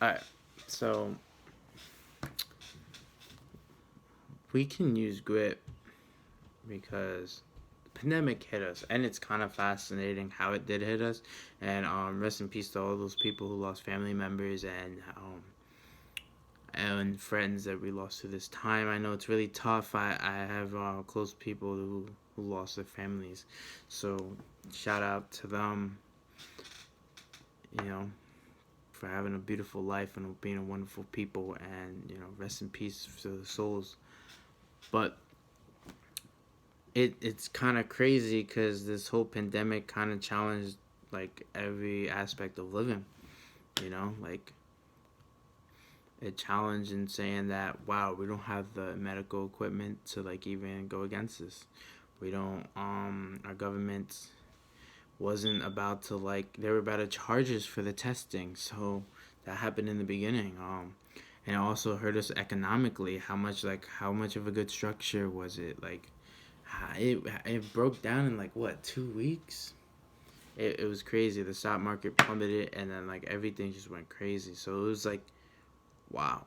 Alright, so we can use grit because the pandemic hit us, and it's kind of fascinating how it did hit us. And rest in peace to all those people who lost family members and friends that we lost through this time. I know it's really tough. I have close people who lost their families, so shout out to them. You know, for having a beautiful life and being a wonderful people, and rest in peace to the souls. But it's kind of crazy because this whole pandemic kind of challenged like every aspect of living. Like it challenged in saying that wow, we don't have the medical equipment to like even go against this. We don't. Our government wasn't about to like they were about to charge us for the testing, so that happened in the beginning. And it also hurt us economically. How much of a good structure was it? Like it broke down in like what 2 weeks. It was crazy. The stock market plummeted, and then like everything just went crazy. So it was like wow,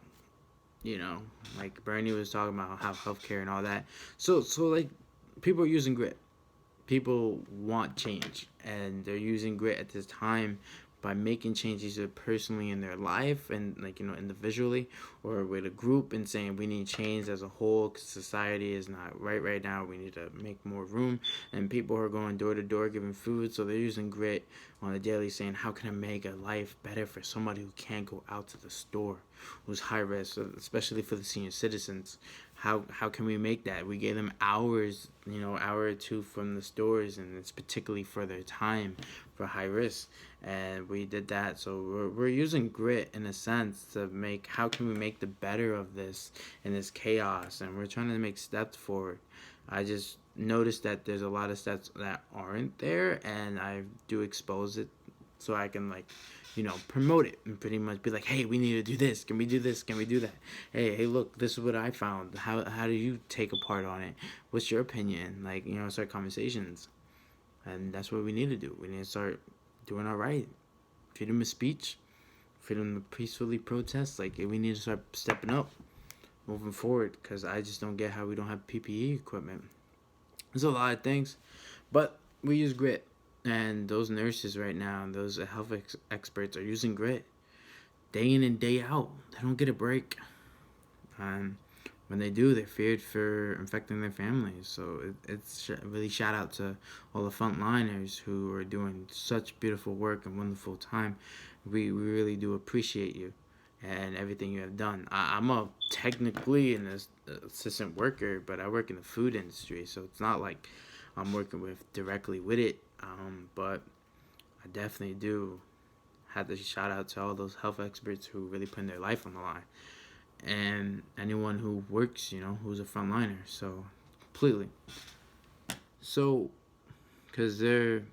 you know, like Bernie was talking about how healthcare and all that. So like people are using grit. People want change, and they're using grit at this time by making changes either personally in their life and like individually or with a group and saying we need change as a whole because society is not right now. We need to make more room, and people are going door to door giving food, so they're using grit on a daily saying how can I make a life better for somebody who can't go out to the store, who's high risk, especially for the senior citizens. How can we make that? We gave them hours, hour or two from the stores, and it's particularly for their time for high risk. And we did that. So we're using grit in a sense to make how can we make the better of this in this chaos, and we're trying to make steps forward. I just noticed that there's a lot of steps that aren't there, and I do expose it so I can like promote it and pretty much be like, hey, we need to do this. Can we do this? Can we do that? Hey, look, this is what I found. How do you take a part on it? What's your opinion? Like, start conversations. And that's what we need to do. We need to start doing our right. Freedom of speech, freedom to peacefully protest. Like, we need to start stepping up, moving forward, because I just don't get how we don't have PPE equipment. There's a lot of things, but we use grit. And those nurses right now, and those health experts are using grit day in and day out. They don't get a break. And when they do, they're feared for infecting their families. So it's really shout out to all the frontliners who are doing such beautiful work and wonderful time. We really do appreciate you and everything you have done. I'm a technically an assistant worker, but I work in the food industry, so it's not like I'm working with directly with it. But I definitely do have to shout out to all those health experts who really putting their life on the line, and anyone who works, who's a frontliner. So completely. So, because they're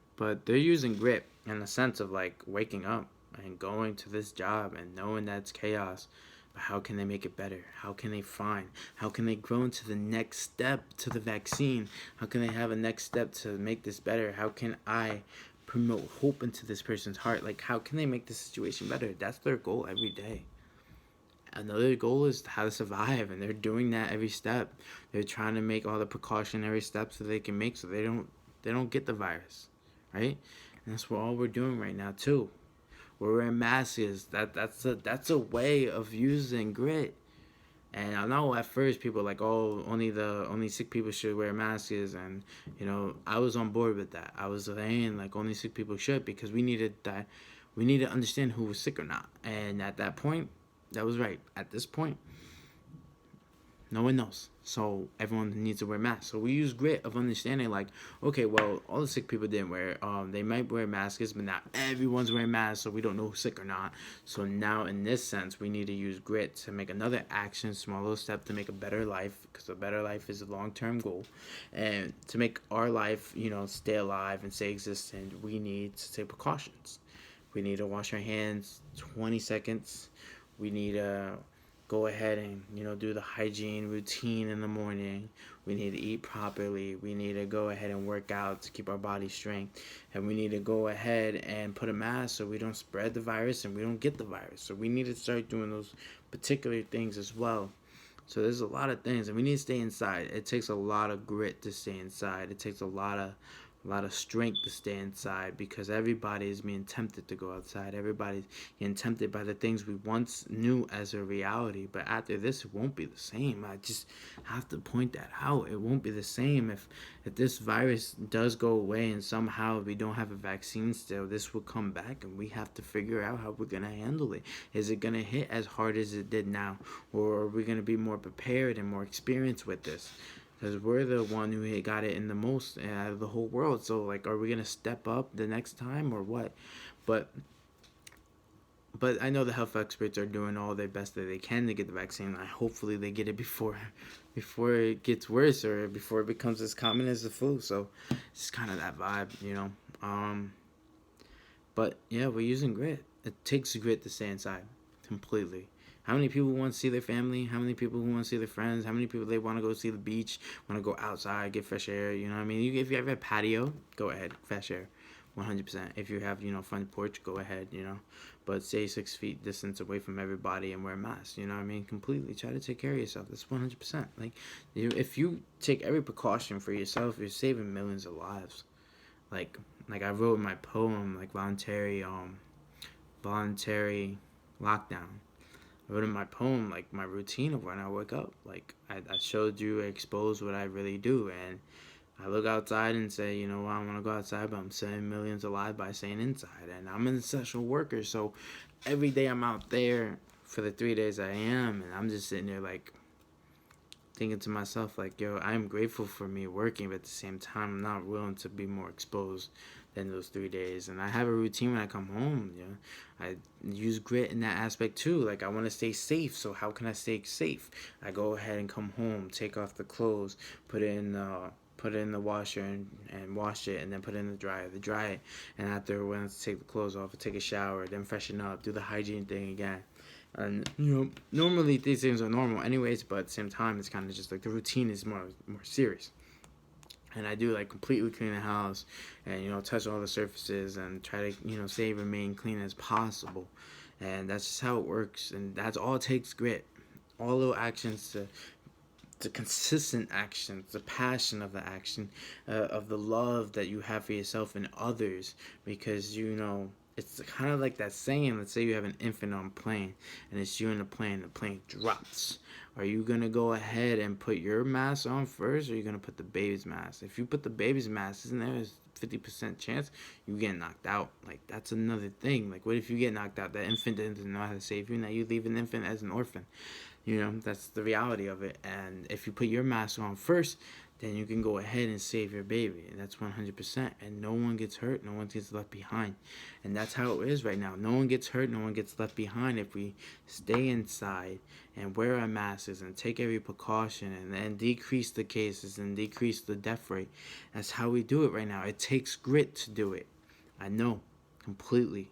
using grit in the sense of like waking up and going to this job and knowing that's chaos. But how can they make it better? How can they find? How can they grow into the next step to the vaccine? How can they have a next step to make this better? How can I promote hope into this person's heart? Like, how can they make the situation better? That's their goal every day. Another goal is how to survive, and they're doing that every step. They're trying to make all the precautionary steps that they can make so they don't get the virus, right? And that's what all we're doing right now too. We're wearing masks. That's a way of using grit. And I know at first people were like, oh, only sick people should wear masks, and I was on board with that. I was saying like only sick people should because we need to understand who was sick or not. And at that point, that was right. At this point, no one knows. So everyone needs to wear masks. So we use grit of understanding like, okay, well, all the sick people didn't wear. They might wear masks, but not everyone's wearing masks, so we don't know who's sick or not. So now, in this sense, we need to use grit to make another action, small little step to make a better life, because a better life is a long-term goal, and to make our life, stay alive and stay existent, we need to take precautions. We need to wash our hands 20 seconds. We need to go ahead and, do the hygiene routine in the morning. We need to eat properly. We need to go ahead and work out to keep our body strength. And we need to go ahead and put a mask so we don't spread the virus and we don't get the virus. So we need to start doing those particular things as well. So there's a lot of things, and we need to stay inside. It takes a lot of grit to stay inside. It takes a lot of strength to stay inside, because everybody is being tempted to go outside. Everybody's getting tempted by the things we once knew as a reality. But after this, it won't be the same. I just have to point that out. It won't be the same if this virus does go away and somehow we don't have a vaccine still. This will come back, and we have to figure out how we're gonna handle it. Is it gonna hit as hard as it did now, or are we gonna be more prepared and more experienced with this? Because we're the one who got it in the most out of the whole world. So, like, are we going to step up the next time or what? But I know the health experts are doing all their best that they can to get the vaccine. Hopefully they get it before it gets worse, or before it becomes as common as the flu. So it's kind of that vibe, But, yeah, we're using grit. It takes grit to stay inside completely. How many people want to see their family? How many people who want to see their friends? How many people they want to go see the beach, want to go outside, get fresh air? You know what I mean? If you have a patio, go ahead, fresh air, 100%. If you have, front porch, go ahead, But stay 6 feet distance away from everybody and wear a mask, you know what I mean? Completely try to take care of yourself. That's 100%. Like, if you take every precaution for yourself, you're saving millions of lives. Like I wrote in my poem, like voluntary lockdown. I wrote in my poem, like, my routine of when I wake up. Like, I showed you, exposed what I really do. And I look outside and say, I want to go outside, but I'm saving millions alive by staying inside. And I'm an essential worker. So every day I'm out there for the 3 days I am. And I'm just sitting there, like, thinking to myself, like, yo, I'm grateful for me working. But at the same time, I'm not willing to be more exposed than those 3 days. And I have a routine when I come home. I use grit in that aspect too. Like, I want to stay safe, so how can I stay safe? I go ahead and come home, take off the clothes, put it in the washer and wash it, and then put it in the dryer to dry it. And after, when I take the clothes off, I take a shower, then freshen up, do the hygiene thing again. And normally these things are normal anyways, but at the same time, it's kind of just like the routine is more serious. And I do, like, completely clean the house and, touch all the surfaces and try to, stay remain clean as possible. And that's just how it works. And that's all it takes, grit. All little actions the consistent actions, the passion of the action, of the love that you have for yourself and others. Because, it's kind of like that saying, let's say you have an infant on a plane and it's you in the plane drops. Are you going to go ahead and put your mask on first, or are you going to put the baby's mask? If you put the baby's mask, isn't there a 50% chance you get knocked out? Like, that's another thing. Like, what if you get knocked out? That infant didn't know how to save you. Now you leave an infant as an orphan. That's the reality of it. And if you put your mask on first, then you can go ahead and save your baby. And that's 100%. And no one gets hurt. No one gets left behind. And that's how it is right now. No one gets hurt. No one gets left behind if we stay inside and wear our masks and take every precaution and decrease the cases and decrease the death rate. That's how we do it right now. It takes grit to do it. I know. Completely.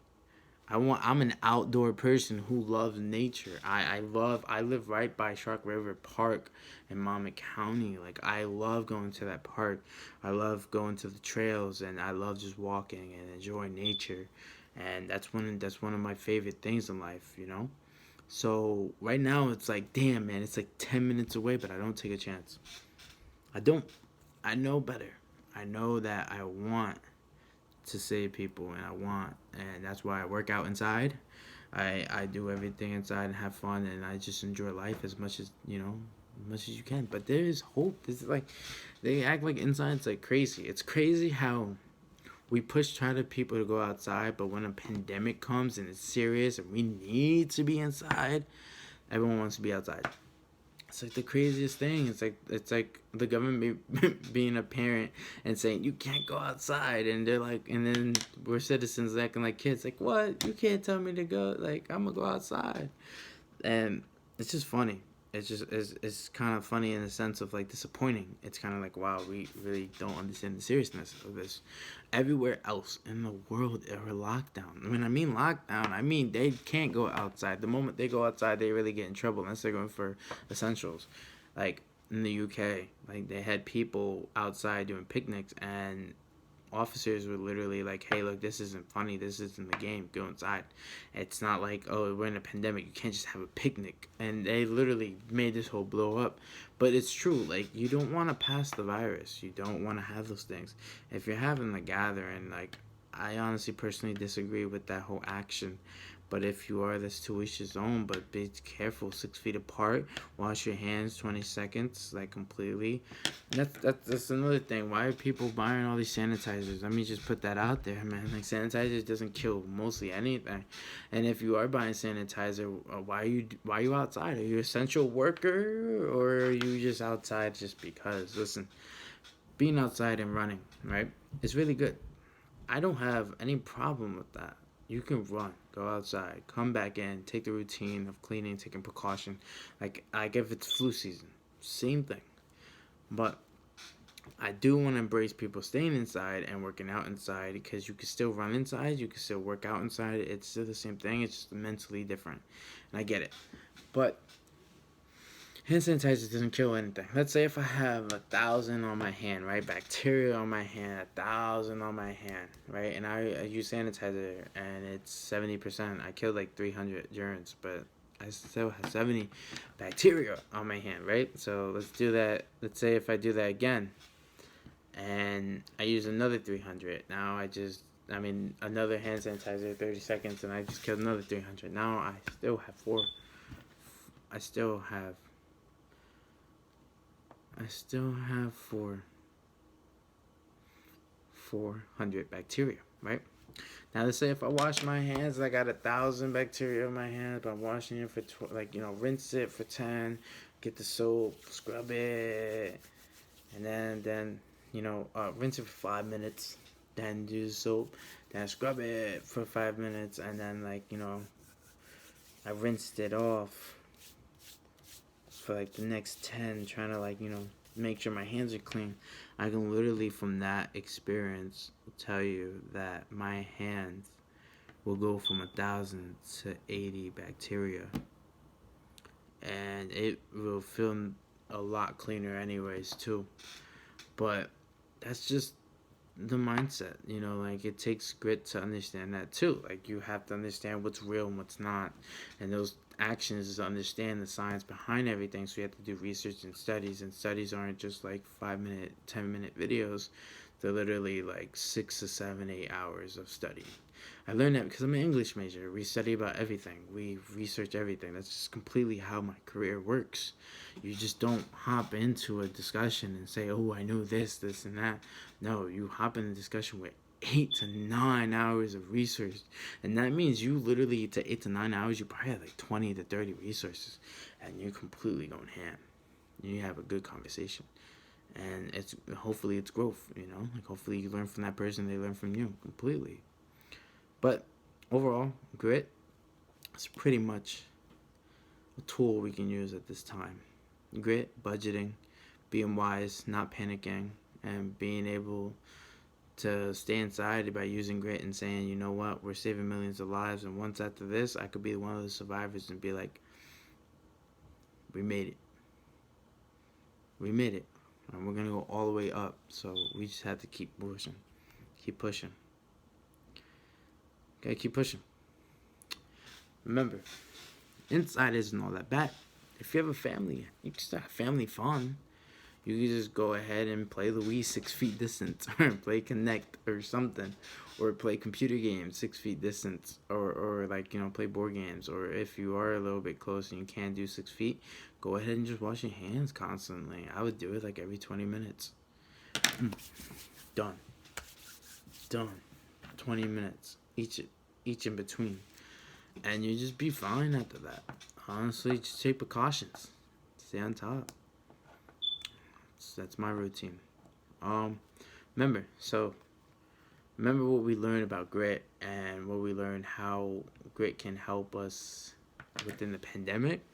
I'm an outdoor person who loves nature. I live right by Shark River Park in Monmouth County. Like, I love going to that park. I love going to the trails, and I love just walking and enjoying nature. And that's one of my favorite things in life, So right now it's like, damn, man, it's like 10 minutes away, but I don't take a chance. I don't. I know better. I know that I want to save people, and that's why I work out inside. I do everything inside and have fun, and I just enjoy life as much as you can. But there is hope. This is like, they act like inside's like crazy. It's crazy how we try to people to go outside, but when a pandemic comes and it's serious and we need to be inside, everyone wants to be outside. It's like the craziest thing. It's like the government being a parent and saying you can't go outside, and they're like, and then we're citizens acting like kids. Like, what? You can't tell me to go. Like, I'm gonna go outside, and it's just funny. it's kind of funny in the sense of like disappointing. It's kind of like, wow, we really don't understand the seriousness of this. Everywhere else in the world are lockdown. When I mean lockdown, I mean they can't go outside. The moment they go outside, they really get in trouble unless they're going for essentials. Like in the UK, like they had people outside doing picnics, and officers were literally like, hey, look, this isn't funny. This isn't the game. Go inside. It's not like, oh, we're in a pandemic. You can't just have a picnic. And they literally made this whole blow up. But it's true. Like, you don't want to pass the virus. You don't want to have those things. If you're having a gathering, like, I honestly personally disagree with that whole action. But if you are, that's to each his own. But be careful, 6 feet apart. Wash your hands 20 seconds, like completely. That's another thing. Why are people buying all these sanitizers? Let me just put that out there, man. Like sanitizer doesn't kill mostly anything. And if you are buying sanitizer, why are you outside? Are you an essential worker, or are you just outside just because? Listen, being outside and running, right? It's really good. I don't have any problem with that. You can run, go outside, come back in, take the routine of cleaning, taking precaution. Like if it's flu season, same thing. But I do want to embrace people staying inside and working out inside, because you can still run inside, you can still work out inside. It's still the same thing. It's just mentally different, and I get it. But hand sanitizer doesn't kill anything. Let's say if I have 1,000 on my hand, right? Bacteria on my hand, 1,000 on my hand, right? And I use sanitizer and it's 70%. I killed like 300 germs, but I still have 70 bacteria on my hand, right? So let's do that. Let's say if I do that again and I use another 300. Now another hand sanitizer, 30 seconds, and I just killed another 300. Now I still have four. I still have I still have 400 bacteria, right? Now let's say if I wash my hands, I got 1,000 bacteria on my hands, but I'm washing it for rinse it for 10, get the soap, scrub it, and then rinse it for 5 minutes, then do the soap, then scrub it for 5 minutes, and then I rinsed it off for like the next 10, trying to make sure my hands are clean. I can literally from that experience tell you that my hands will go from 1,000 to 80 bacteria, and it will feel a lot cleaner anyways too. But that's just the mindset, like it takes grit to understand that too. Like you have to understand what's real and what's not, and those actions is to understand the science behind everything. So you have to do research and studies aren't just like 5-minute 10-minute videos. They're literally like 6 to 7 8 hours of study. I learned that because I'm an English major. We study about everything. We research everything. That's just completely how my career works. You just don't hop into a discussion and say, oh, I know this, and that. No, you hop in a discussion with 8 to 9 hours of research. And that means you literally, to 8 to 9 hours, you probably have like 20 to 30 resources. And you're completely going ham. You have a good conversation. And hopefully it's growth, like hopefully you learn from that person, they learn from you completely. But overall, grit is pretty much a tool we can use at this time. Grit, budgeting, being wise, not panicking, and being able to stay inside by using grit and saying, you know what, we're saving millions of lives, and once after this, I could be one of the survivors and be like, we made it. We made it. And we're going to go all the way up. So we just have to keep pushing. Keep pushing. Okay, keep pushing. Remember, inside isn't all that bad. If you have a family, you can still have family fun. You can just go ahead and play the Wii 6 feet distance, or play Connect or something, or play computer games 6 feet distance, or play board games. Or if you are a little bit close and you can't do 6 feet, go ahead and just wash your hands constantly. I would do it like every 20 minutes. Done. 20 minutes each in between, and you just be fine after that. Honestly, just take precautions. Stay on top. That's my routine. Remember what we learned about grit, and what we learned how grit can help us within the pandemic.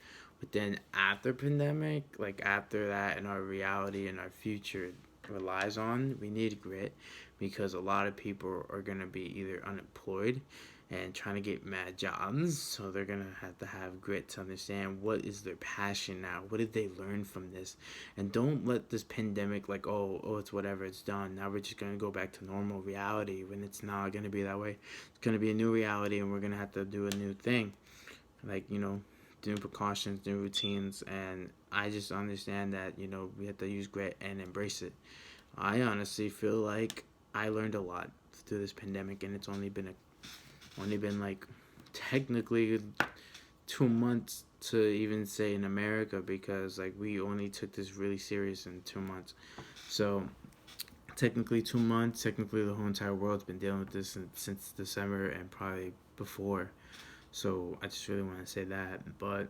But then after pandemic, like after that, and our reality and our future relies on, we need grit because a lot of people are gonna be either unemployed and trying to get mad jobs, so they're gonna have to have grit to understand what is their passion now, what did they learn from this, and don't let this pandemic like oh it's whatever, it's done, now we're just gonna go back to normal reality when it's not gonna be that way. It's gonna be a new reality, and we're gonna have to do a new thing, like new precautions, new routines, and I just understand that we have to use grit and embrace it. I honestly feel like I learned a lot through this pandemic, and it's only been like technically 2 months to even say in America, because like we only took this really serious in 2 months. So technically 2 months. Technically, the whole entire world's been dealing with this since December and probably before. So I just really want to say that, but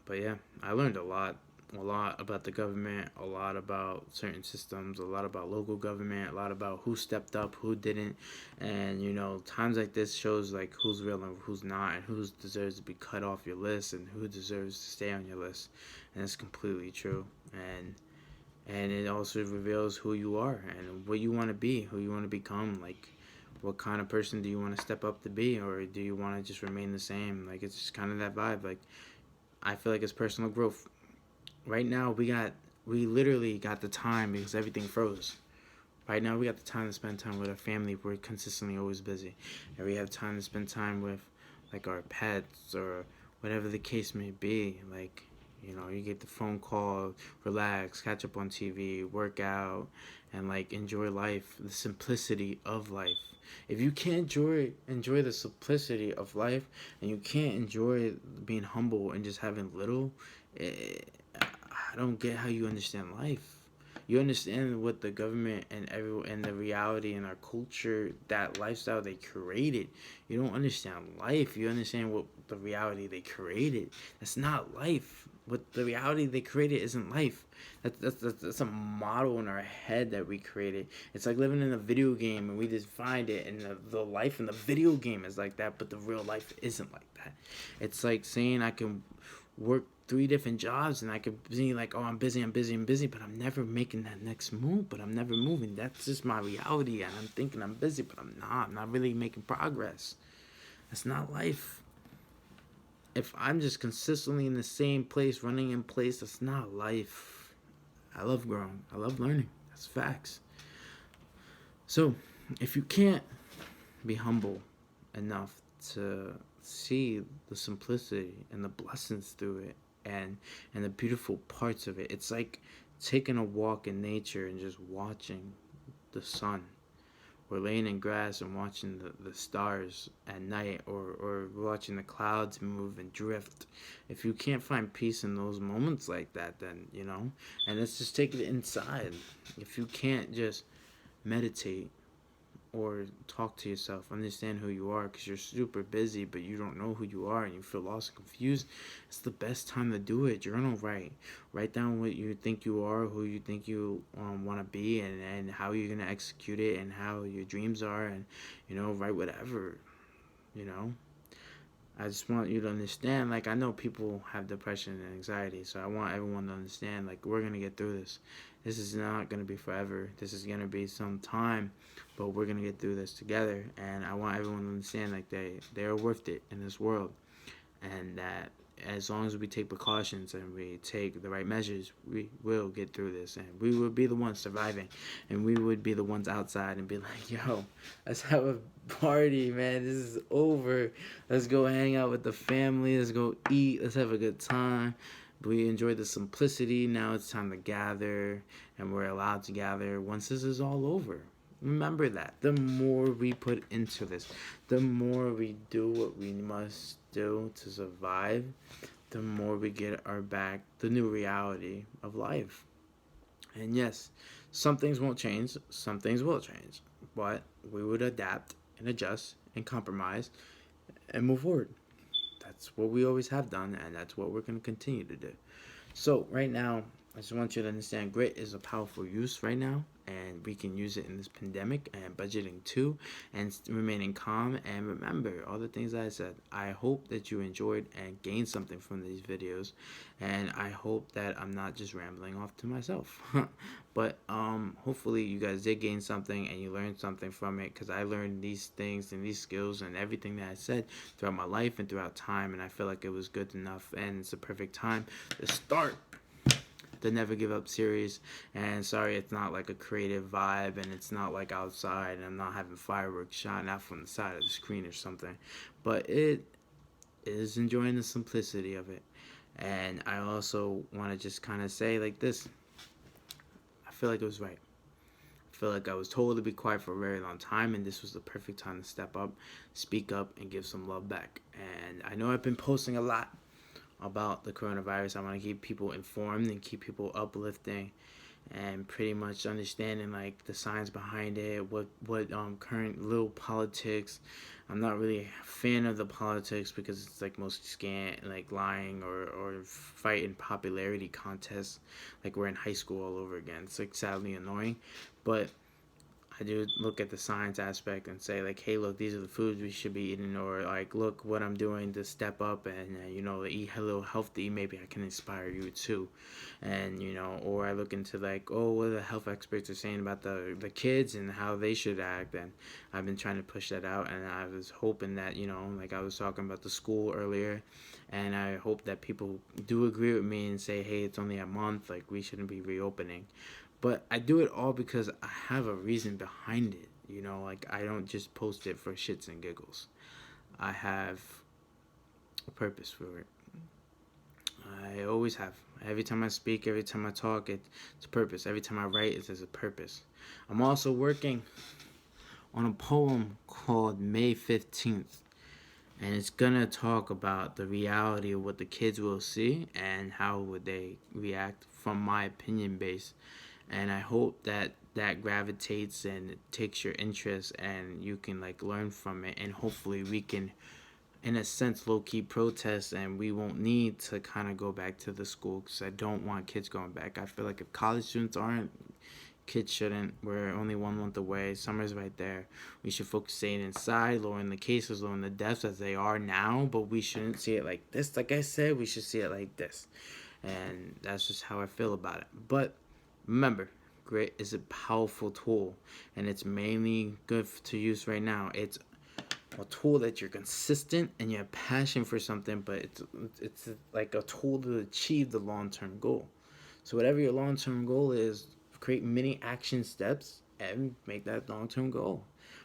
yeah, I learned a lot about the government, a lot about certain systems, a lot about local government, a lot about who stepped up, who didn't, and times like this shows like who's real and who's not, and who deserves to be cut off your list and who deserves to stay on your list, and it's completely true, and it also reveals who you are and what you want to be, who you want to become, like. What kind of person do you want to step up to be, or do you want to just remain the same? Like, it's just kind of that vibe. Like, I feel like it's personal growth. Right now, we literally got the time because everything froze. Right now, we got the time to spend time with our family. We're consistently always busy, and we have time to spend time with like our pets or whatever the case may be. Like, you get the phone call, relax, catch up on TV, work out, and like enjoy life, the simplicity of life. If you can't enjoy the simplicity of life, and you can't enjoy being humble and just having little, eh, I don't get how you understand life. You understand what the government and the reality and our culture, that lifestyle they created. You don't understand life. You understand what the reality they created. That's not life. What the reality they created isn't life. That's a model in our head that we created. It's like living in a video game and we just find it, and the life in the video game is like that, but the real life isn't like that. It's like saying I can work three different jobs and I could be like, oh, I'm busy, but I'm never making that next move, but I'm never moving. That's just my reality, and I'm thinking I'm busy, but I'm not. I'm not really making progress. That's not life. If I'm just consistently in the same place, running in place, that's not life. I love growing. I love learning. That's facts. So, if you can't be humble enough to see the simplicity and the blessings through it, and the beautiful parts of it, it's like taking a walk in nature and just watching the sun, or laying in grass and watching the stars at night, or watching the clouds move and drift. If you can't find peace in those moments like that, then and let's just take it inside. If you can't just meditate or talk to yourself, understand who you are, because you're super busy but you don't know who you are and you feel lost and confused, it's the best time to do it. Journal. Write down what you think you are, who you think you want to be, and how you're going to execute it, and how your dreams are, and write whatever. you know I just want you to understand, like, I know people have depression and anxiety, so I want everyone to understand, like, we're going to get through this. This is not going to be forever. This is going to be some time, but we're going to get through this together. And I want everyone to understand, like, they are worth it in this world. And that as long as we take precautions and we take the right measures, we will get through this, and we will be the ones surviving, and we would be the ones outside and be like, yo, let's have a party, man. This is over. Let's go hang out with the family. Let's go eat. Let's have a good time. We enjoy the simplicity. Now it's time to gather, and we're allowed to gather once this is all over. Remember that. The more we put into this, the more we do what we must do to survive, the more we get our back the new reality of life. And yes, some things won't change, some things will change, but we would adapt and adjust and compromise and move forward. That's what we always have done, and that's what we're going to continue to do. So right now, I just want you to understand grit is a powerful use right now, and we can use it in this pandemic and budgeting too, and remaining calm. And remember all the things I said. I hope that you enjoyed and gained something from these videos, and I hope that I'm not just rambling off to myself. But hopefully you guys did gain something and you learned something from it, because I learned these things and these skills and everything that I said throughout my life and throughout time, and I feel like it was good enough, and it's a perfect time to start the Never Give Up series. And sorry, it's not like a creative vibe, and it's not like outside, and I'm not having fireworks shot out from the side of the screen or something, but it is enjoying the simplicity of it. And I also want to just kind of say like this: I feel like it was right. I feel like I was told to be quiet for a very long time, and this was the perfect time to step up, speak up, and give some love back. And I know I've been posting a lot about the coronavirus. I want to keep people informed and keep people uplifting, and pretty much understanding like the science behind it, what current little politics. I'm not really a fan of the politics because it's like mostly scam, like lying or fighting popularity contests, like we're in high school all over again. It's like sadly annoying, but I do look at the science aspect and say like, hey, look, these are the foods we should be eating, or like, look what I'm doing to step up and eat a little healthy. Maybe I can inspire you too, and or I look into like, oh, what the health experts are saying about the kids and how they should act, and I've been trying to push that out, and I was hoping that like I was talking about the school earlier, and I hope that people do agree with me and say, hey, it's only a month, like we shouldn't be reopening. But I do it all because I have a reason behind it. Like I don't just post it for shits and giggles. I have a purpose for it. I always have. Every time I speak, every time I talk, it's a purpose. Every time I write, there's a purpose. I'm also working on a poem called May 15th. And it's gonna talk about the reality of what the kids will see and how would they react from my opinion base. And I hope that that gravitates and it takes your interest and you can like learn from it, and hopefully we can in a sense low-key protest, and we won't need to kind of go back to the school, because I don't want kids going back. I feel like if college students aren't, kids shouldn't. We're only 1 month away. Summer's right there. We should focus staying inside, lowering the cases, lowering the deaths as they are now, but we shouldn't see it like this. Like I said, we should see it like this. And that's just how I feel about it. But remember, grit is a powerful tool, and it's mainly good to use right now. It's a tool that you're consistent and you have passion for something, but it's like a tool to achieve the long-term goal. So whatever your long-term goal is, create many action steps and make that long-term goal,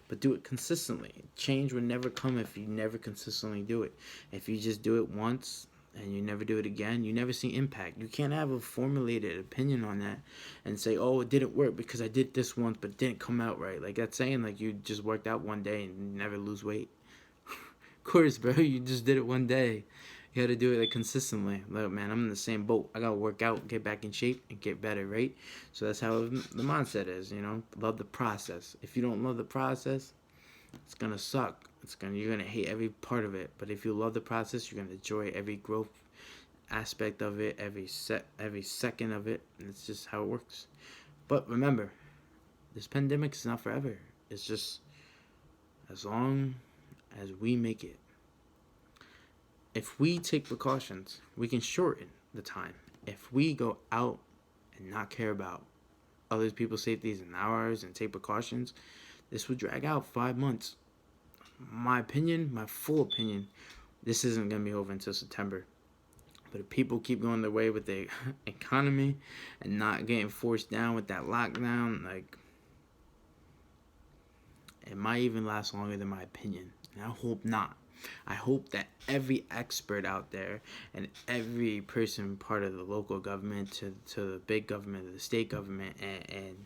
but do it consistently. Change will never come if you never consistently do it. If you just do it once and you never do it again, you never see impact. You can't have a formulated opinion on that and say, oh, it didn't work because I did this once but it didn't come out right. Like that's saying like you just worked out one day and never lose weight. Of course, bro, you just did it one day. You got to do it like consistently. Look, man, I'm in the same boat. I got to work out, get back in shape, and get better, right? So that's how the mindset is, Love the process. If you don't love the process, it's going to suck. You're going to hate every part of it. But if you love the process, you're going to enjoy every growth aspect of it, every second of it. And it's just how it works. But remember, this pandemic is not forever. It's just as long as we make it. If we take precautions, we can shorten the time. If we go out and not care about other people's safeties and ours and take precautions, this would drag out 5 months. My opinion, my full opinion, this isn't going to be over until September. But if people keep going their way with the economy and not getting forced down with that lockdown, like, it might even last longer than my opinion. And I hope not. I hope that every expert out there and every person part of the local government to the big government, the state government, and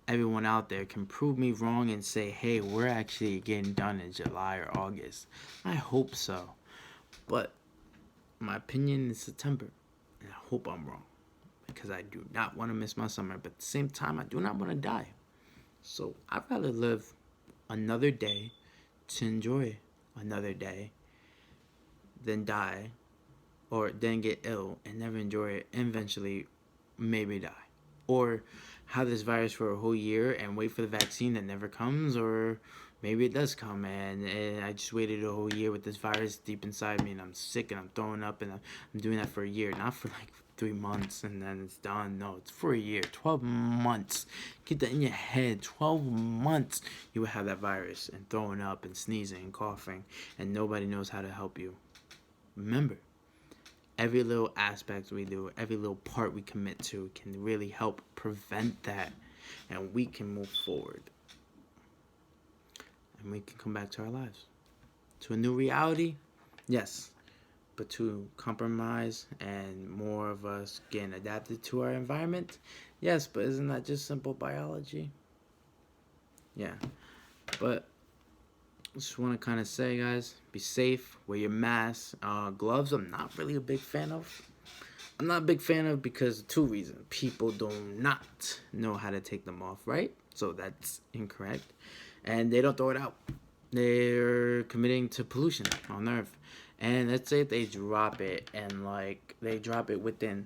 everyone out there can prove me wrong and say, hey, we're actually getting done in July or August. I hope so. But my opinion is September. And I hope I'm wrong, because I do not want to miss my summer. But at the same time, I do not want to die. So I'd rather live another day to enjoy another day than die or then get ill and never enjoy it and eventually maybe die. Or have this virus for a whole year and wait for the vaccine that never comes, or maybe it does come and I just waited a whole year with this virus deep inside me and I'm sick and I'm throwing up and I'm doing that for a year, not for like 3 months and then it's done. No, it's for a year, 12 months. Get that in your head. 12 months you will have that virus and throwing up and sneezing and coughing and nobody knows how to help you. Remember, every little aspect we do, every little part we commit to can really help prevent that and we can move forward. And we can come back to our lives. To a new reality, yes, but to compromise and more of us getting adapted to our environment, yes, but isn't that just simple biology? Yeah, but just want to kind of say, guys, be safe, wear your mask. Gloves, I'm not really a big fan of. I'm not a big fan of because of two reasons. People do not know how to take them off, right? So that's incorrect. And they don't throw it out. They're committing to pollution on Earth. And let's say if they drop it and like they drop it within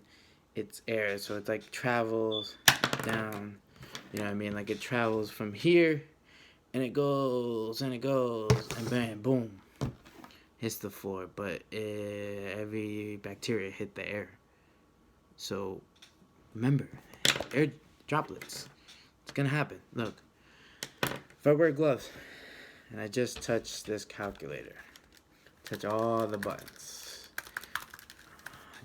its air, so it's like travels down, you know what I mean? Like it travels from here and it goes and bam, boom, hits the floor. But every bacteria hit the air. So remember, air droplets. It's gonna happen. Look, if I wear gloves and I just touch this calculator, touch all the buttons,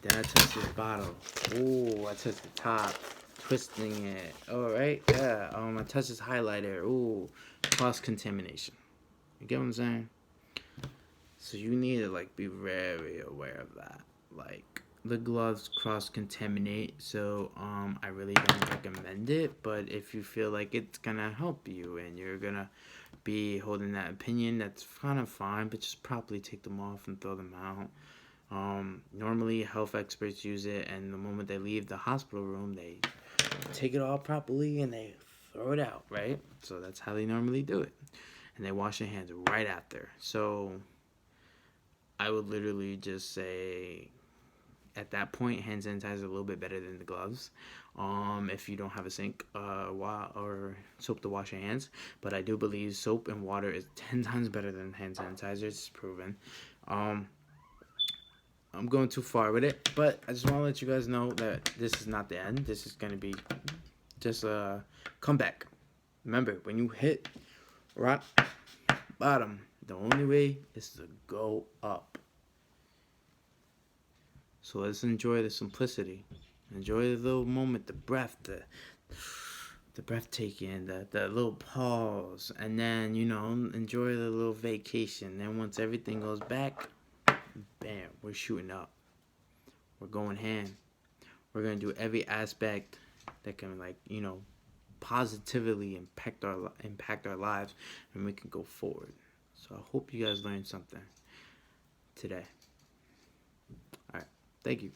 then I touch this bottle. Ooh, I touch the top, twisting it. All right, yeah. I touch this highlighter. Ooh, cross contamination. You get what I'm saying? So you need to like be very aware of that. Like the gloves cross contaminate, so I really don't recommend it. But if you feel like it's gonna help you and you're gonna be holding that opinion, that's kind of fine. But just properly take them off and throw them out. Normally health experts use it, and the moment they leave the hospital room, they take it all properly and they throw it out, right? So that's how they normally do it, and they wash their hands right after. So I would literally just say, at that point, hand sanitizer is a little bit better than the gloves. If you don't have a sink or soap to wash your hands, but I do believe soap and water is 10 times better than hand sanitizer. It's proven. I'm going too far with it, but I just want to let you guys know that this is not the end. This is going to be just a comeback. Remember, when you hit rock bottom, the only way is to go up. So let's enjoy the simplicity. Enjoy the little moment, the breath, the breathtaking, the little pause, and then, enjoy the little vacation. Then once everything goes back, bam, we're shooting up. We're going hand. We're going to do every aspect that can, positively impact our lives, and we can go forward. So I hope you guys learned something today. All right. Thank you.